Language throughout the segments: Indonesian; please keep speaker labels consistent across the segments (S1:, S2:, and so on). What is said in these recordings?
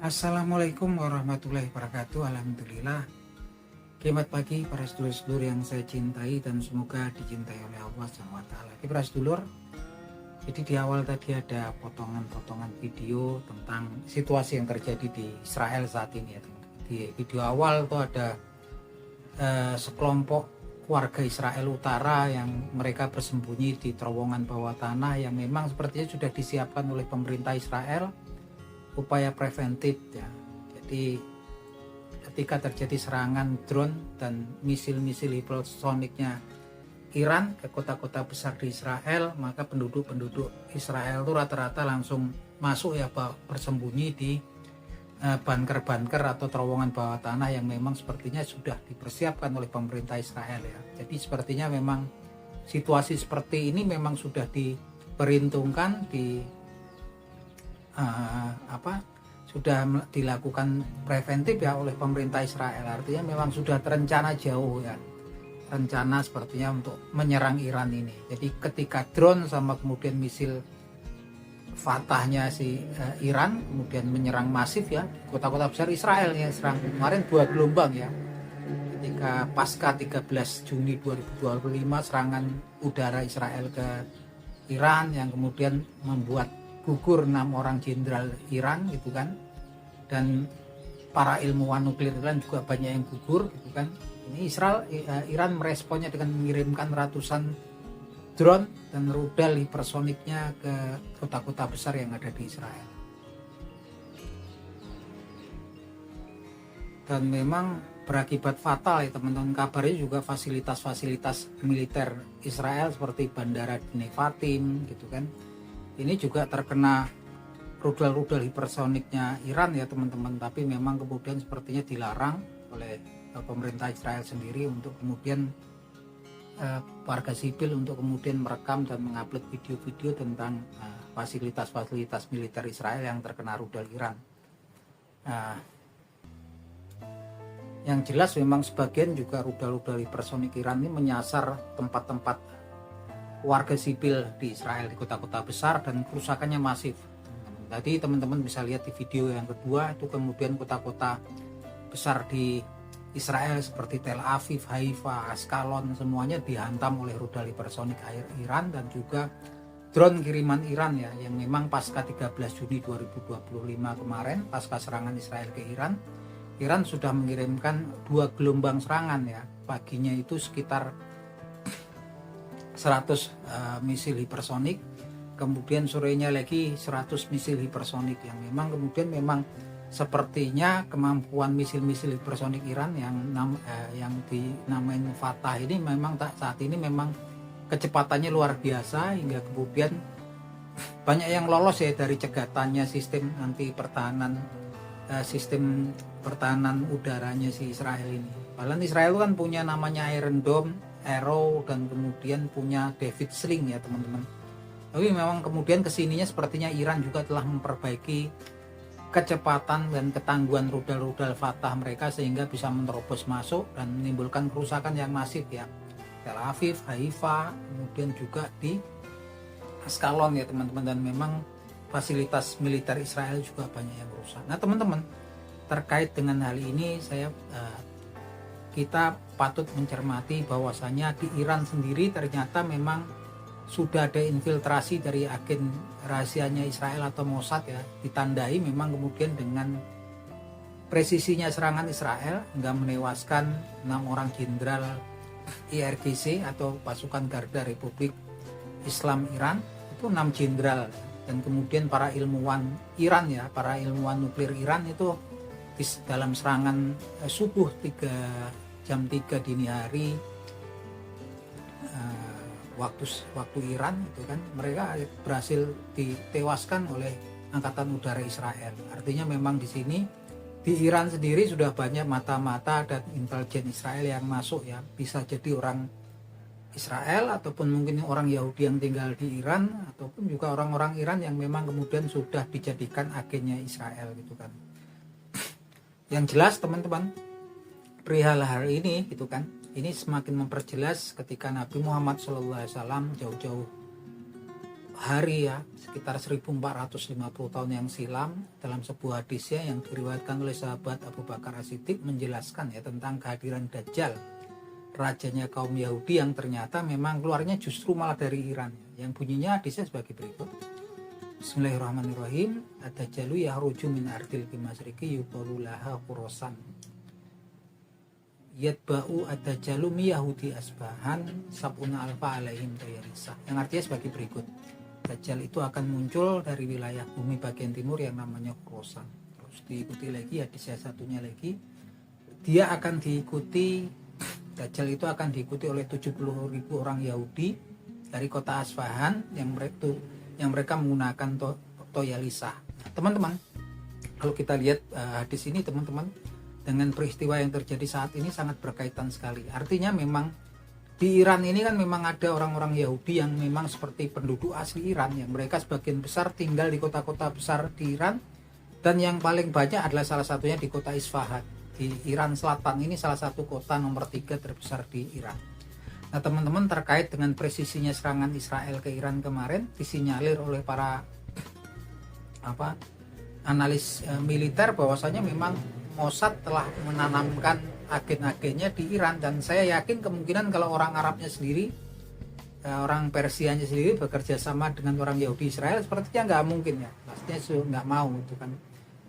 S1: Assalamualaikum warahmatullahi wabarakatuh. Alhamdulillah. Selamat pagi para sedulur-sedulur yang saya cintai dan semoga dicintai oleh Allah SWT. Para sedulur, jadi di awal tadi ada potongan-potongan video tentang situasi yang terjadi di Israel saat ini ya. Di video awal itu ada sekelompok warga Israel Utara yang mereka bersembunyi di terowongan bawah tanah yang memang sepertinya sudah disiapkan oleh pemerintah Israel, upaya preventif ya. Jadi ketika terjadi serangan drone dan misil-misil hipersoniknya Iran ke kota-kota besar di Israel, maka penduduk-penduduk Israel itu rata-rata langsung masuk ya, bersembunyi di bunker-bunker atau terowongan bawah tanah yang memang sepertinya sudah dipersiapkan oleh pemerintah Israel ya. Jadi sepertinya memang situasi seperti ini memang sudah diperhitungkan, sudah dilakukan preventif ya oleh pemerintah Israel. Artinya memang sudah terencana jauh ya, rencana sepertinya untuk menyerang Iran ini. Jadi ketika drone sama kemudian misil Fatahnya Iran kemudian menyerang masif ya kota-kota besar Israel ya, serang kemarin 2 gelombang ya, ketika pasca 13 Juni 2025 serangan udara Israel ke Iran yang kemudian membuat gugur 6 orang jenderal Iran gitu kan, dan para ilmuwan nuklir Iran juga banyak yang gugur gitu kan. Ini Iran meresponnya dengan mengirimkan ratusan drone dan rudal hipersoniknya ke kota-kota besar yang ada di Israel. Dan memang berakibat fatal ya teman-teman. Kabarnya juga fasilitas-fasilitas militer Israel seperti bandara di Nevatim gitu kan, ini juga terkena rudal-rudal hipersoniknya Iran ya teman-teman. Tapi memang kemudian sepertinya dilarang oleh pemerintah Israel sendiri untuk kemudian warga sipil untuk kemudian merekam dan mengupload video-video tentang fasilitas-fasilitas militer Israel yang terkena rudal Iran. Yang jelas memang sebagian juga rudal-rudal hipersonik Iran ini menyasar tempat-tempat warga sipil di Israel, di kota-kota besar, dan kerusakannya masif. Tadi teman-teman bisa lihat di video yang kedua itu, kemudian kota-kota besar di Israel seperti Tel Aviv, Haifa, Askalon semuanya dihantam oleh rudal hipersonik Iran dan juga drone kiriman Iran ya, yang memang pasca 13 Juni 2025 kemarin, pasca serangan Israel ke Iran, Iran sudah mengirimkan 2 gelombang serangan ya. Paginya itu sekitar 100 misil hipersonik, kemudian sorenya lagi 100 misil hipersonik yang memang kemudian memang sepertinya kemampuan misil-misil hipersonik Iran yang dinamain Fatah ini memang saat ini memang kecepatannya luar biasa, hingga kemudian banyak yang lolos ya dari cegatannya sistem anti pertahanan, sistem pertahanan udaranya si Israel ini. Padahal Israel kan punya namanya Iron Dome, Arrow, dan kemudian punya David Sling ya teman-teman. Tapi memang kemudian kesininya sepertinya Iran juga telah memperbaiki kecepatan dan ketangguhan rudal-rudal Fatah mereka sehingga bisa menerobos masuk dan menimbulkan kerusakan yang masif ya. Tel Aviv, Haifa, kemudian juga di Askalon ya teman-teman, dan memang fasilitas militer Israel juga banyak yang rusak. Nah teman-teman, terkait dengan hal ini kita patut mencermati bahwasanya di Iran sendiri ternyata memang sudah ada infiltrasi dari agen rahasianya Israel atau Mossad ya, ditandai memang kemudian dengan presisinya serangan Israel hingga menewaskan 6 orang jenderal IRGC atau pasukan Garda Republik Islam Iran, itu 6 jenderal, dan kemudian para ilmuwan Iran ya, para ilmuwan nuklir Iran itu dalam serangan subuh jam 3 dini hari waktu Iran itu kan, mereka berhasil ditewaskan oleh angkatan udara Israel. Artinya memang di sini di Iran sendiri sudah banyak mata-mata dan intelijen Israel yang masuk ya, bisa jadi orang Israel ataupun mungkin orang Yahudi yang tinggal di Iran, ataupun juga orang-orang Iran yang memang kemudian sudah dijadikan agennya Israel gitu kan. Yang jelas teman-teman, perihal hal ini gitu kan, ini semakin memperjelas ketika Nabi Muhammad SAW jauh-jauh hari ya, sekitar 1450 tahun yang silam, dalam sebuah hadisnya yang diriwayatkan oleh sahabat Abu Bakar As-Siddiq menjelaskan ya tentang kehadiran Dajjal, rajanya kaum Yahudi yang ternyata memang keluarnya justru malah dari Iran. Yang bunyinya hadisnya sebagai berikut. Bismillahirrahmanirrahim. Ad-Dajjalu yahruju min ardil bimasriki yuqalu laha Khurasan. Yatba'u ad-Dajjalu mi Yahudi asbahan sab'una alfa alaihim tayarisa. Yang artinya sebagai berikut. Dajjal itu akan muncul dari wilayah bumi bagian timur yang namanya Khurasan. Terus diikuti lagi hadisnya satunya lagi. Dia akan diikuti, Dajjal itu akan diikuti oleh 70.000 orang Yahudi dari kota Asfahan yang mereka menggunakan Toyalisah. Teman-teman, kalau kita lihat hadis ini teman-teman, dengan peristiwa yang terjadi saat ini sangat berkaitan sekali. Artinya memang di Iran ini kan memang ada orang-orang Yahudi yang memang seperti penduduk asli Iran, yang mereka sebagian besar tinggal di kota-kota besar di Iran, dan yang paling banyak adalah salah satunya di kota Isfahan di Iran Selatan. Ini salah satu kota nomor 3 terbesar di Iran. Nah teman-teman, terkait dengan presisinya serangan Israel ke Iran kemarin disinyalir oleh para analis militer bahwasanya memang Mossad telah menanamkan agen-agennya di Iran, dan saya yakin kemungkinan kalau orang Arabnya sendiri, orang Persianya sendiri bekerja sama dengan orang Yahudi Israel sepertinya nggak mungkin ya, pastinya nggak mau itu kan.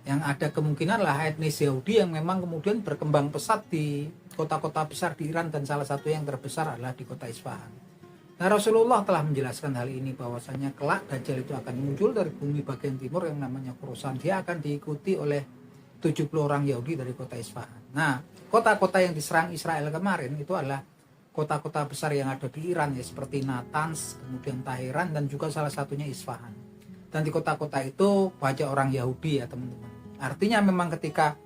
S1: Yang ada kemungkinan lah etnis Yahudi yang memang kemudian berkembang pesat di kota-kota besar di Iran, dan salah satu yang terbesar adalah di kota Isfahan. Nah Rasulullah telah menjelaskan hal ini bahwasanya kelak Dajjal itu akan muncul dari bumi bagian timur yang namanya Khurasan. Dia akan diikuti oleh 70 orang Yahudi dari kota Isfahan. Nah, kota-kota yang diserang Israel kemarin itu adalah kota-kota besar yang ada di Iran ya, seperti Natanz, kemudian Teheran, dan juga salah satunya Isfahan. Dan di kota-kota itu banyak orang Yahudi ya teman-teman. Artinya memang ketika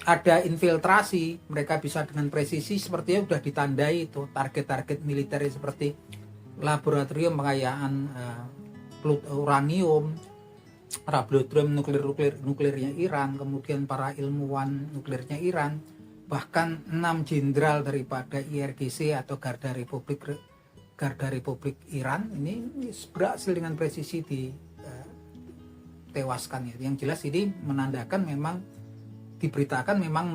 S1: ada infiltrasi, mereka bisa dengan presisi sepertinya sudah ditandai itu target-target militer seperti laboratorium pengayaan uranium, laboratorium nuklirnya Iran, kemudian para ilmuwan nuklirnya Iran, bahkan 6 jenderal daripada IRGC atau Garda Republik Iran ini berhasil dengan presisi ditewaskan ya. Yang jelas ini menandakan memang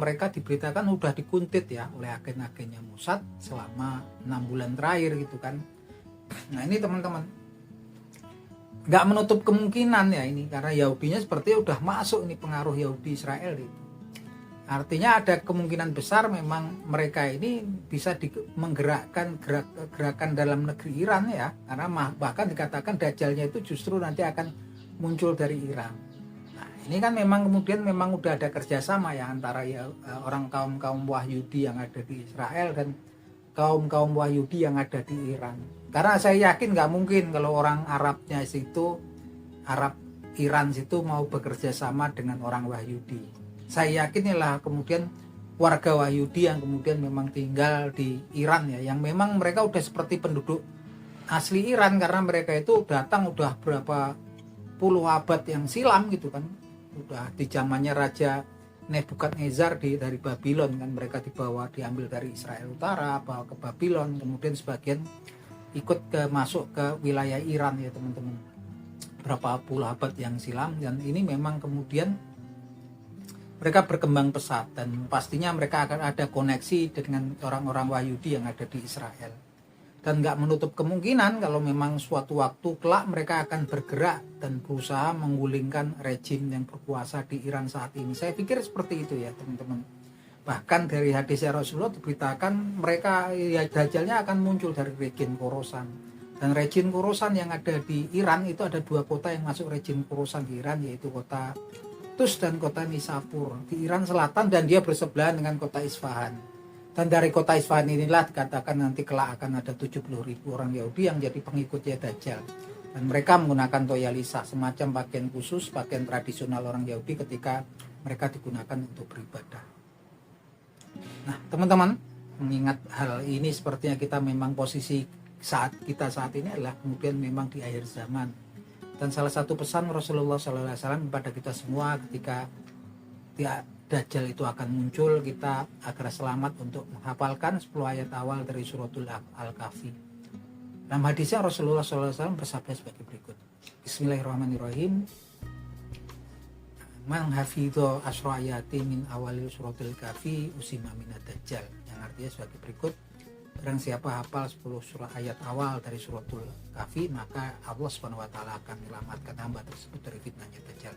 S1: mereka diberitakan sudah dikuntit ya oleh agen-agennya Mossad selama 6 bulan terakhir gitu kan. Nah ini teman-teman, nggak menutup kemungkinan ya ini, karena Yahudinya sepertinya udah masuk ini pengaruh Yahudi Israel itu. Artinya ada kemungkinan besar memang mereka ini bisa menggerakkan gerakan dalam negeri Iran ya, karena bahkan dikatakan Dajjalnya itu justru nanti akan muncul dari Iran. Nah ini kan memang kemudian memang udah ada kerjasama ya antara orang kaum Wahyudi yang ada di Israel dan kaum Wahyudi yang ada di Iran. Karena saya yakin nggak mungkin kalau orang Arabnya situ, Arab Iran situ mau bekerja sama dengan orang Wahyudi. Saya yakin lah kemudian warga Wahyudi yang kemudian memang tinggal di Iran ya, yang memang mereka udah seperti penduduk asli Iran, karena mereka itu datang udah berapa puluh abad yang silam gitu kan. Udah di zamannya Raja Nebukadnezar dari Babylon kan, mereka diambil dari Israel Utara, bawa ke Babylon, kemudian sebagian ikut masuk ke wilayah Iran ya teman-teman, berapa puluh abad yang silam. Dan ini memang kemudian mereka berkembang pesat, dan pastinya mereka akan ada koneksi dengan orang-orang Wahyudi yang ada di Israel. Dan nggak menutup kemungkinan kalau memang suatu waktu kelak mereka akan bergerak dan berusaha menggulingkan rejim yang berkuasa di Iran saat ini. Saya pikir seperti itu ya teman-teman. Bahkan dari hadis Rasulullah diberitakan mereka ya Dajjalnya akan muncul dari rejim Khorasan. Dan rejim Khorasan yang ada di Iran itu ada 2 kota yang masuk rejim Khorasan di Iran, yaitu kota Tus dan kota Nishapur di Iran Selatan, dan dia bersebelahan dengan kota Isfahan. Dan dari kota Isfahan inilah dikatakan nanti kelak akan ada 70.000 orang Yahudi yang jadi pengikutnya Dajjal. Dan mereka menggunakan Toyalisah, semacam pakaian khusus, pakaian tradisional orang Yahudi ketika mereka digunakan untuk beribadah. Nah teman-teman, mengingat hal ini sepertinya kita memang posisi saat ini adalah kemudian memang di akhir zaman. Dan salah satu pesan Rasulullah SAW kepada kita semua ketika Dajjal itu akan muncul, kita agar selamat untuk menghafalkan 10 ayat awal dari suratul Al-Kahfi. Dalam hadisnya Rasulullah SAW bersabda sebagai berikut. Bismillahirrahmanirrahim. Man hafidho asro ayati min awalil suratil kafi usima minad dajjal. Yang artinya sebagai berikut. Barang siapa hafal 10 surah ayat awal dari suratul kafi, maka Allah SWT akan menyelamatkan hamba tersebut dari fitnahnya dajjal.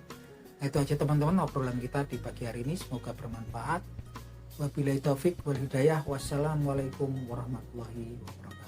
S1: Nah, itu aja teman-teman obrolan kita di pagi hari ini, semoga bermanfaat. Wabillahi taufik wal hidayah. Wassalamualaikum warahmatullahi wabarakatuh.